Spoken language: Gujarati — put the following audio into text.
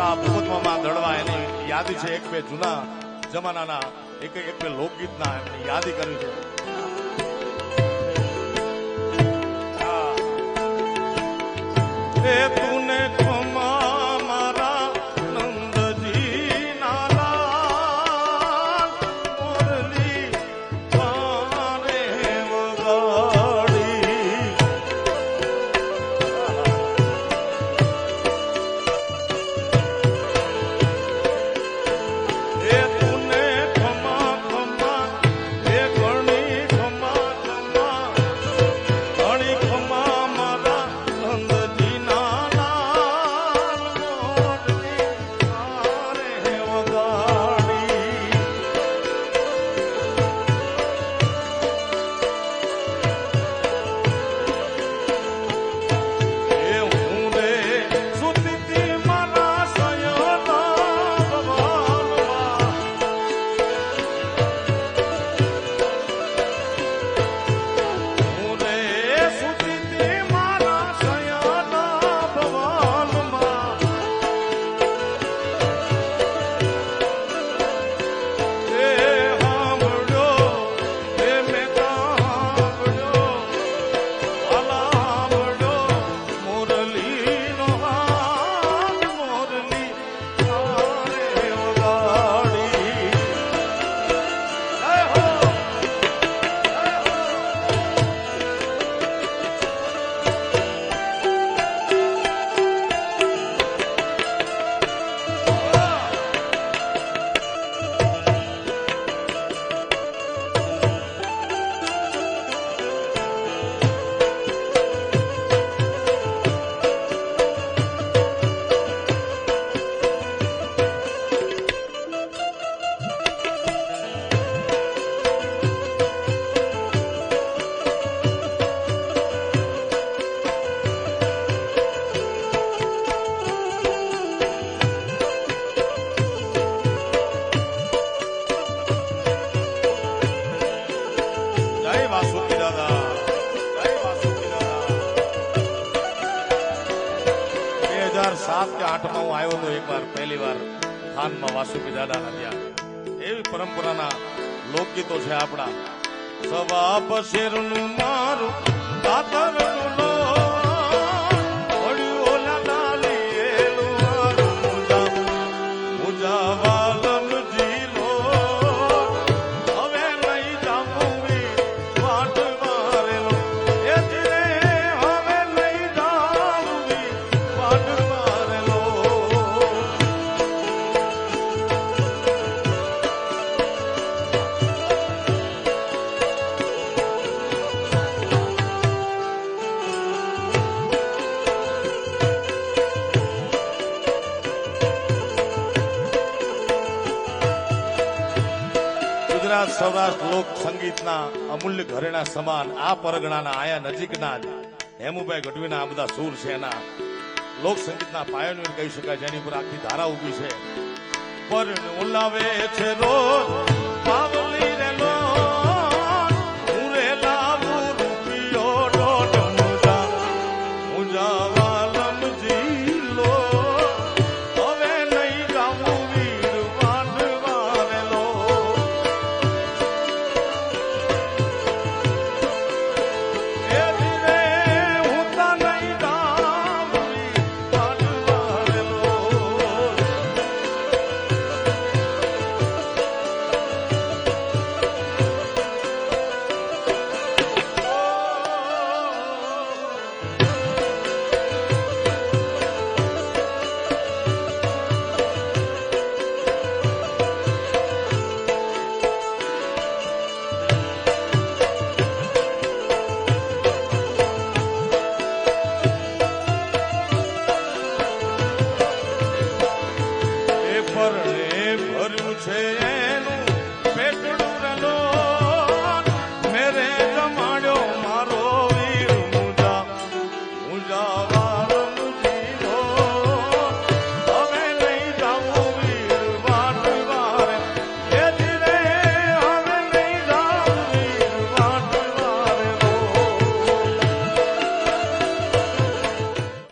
આપણા ભૂપતમાં દળવા એની યાદી છે. એક બે જૂના જમાનાના એક બે લોકગીતના એમની યાદી કરી છે. તુને ખમા મારા નંદજી નાલા મોરલી પારે વગાડી એ તુને ખમા ખમા એ ઘણી ખમા ખમા ઘણી ખમા મારા નંદજી વાસુકી દાદા 2007 કે 8 માં હું આવ્યો હતો એક વાર પહેલી વાર ખાનમાં વાસુકી દાદાના ત્યાં. એવી પરંપરાના લોકગીતો છે આપણા. સવા પશેરનું મારું કાતરનું લો પડ્યું ઓલા ડાલી એલું મારું મુજા વાલમ જીલો હવે નહીં જામુવી વાટ મારેલો એ જીરે હવે નહીં જામુવી વાટ મારેલો. ગુજરાત સૌરાષ્ટ્ર લોક સંગીતના અમૂલ્ય ઘરેણા સમાન આ પરગણાના આયા નજીકના જ હેમુભાઈ ગઢવીના આ બધા સૂર છે. એના લોક સંગીતના પાયોનિયર કહી શકાય, જેની પર આખી ધારા ઉભી છે. પર ઓલાવે છે રોજ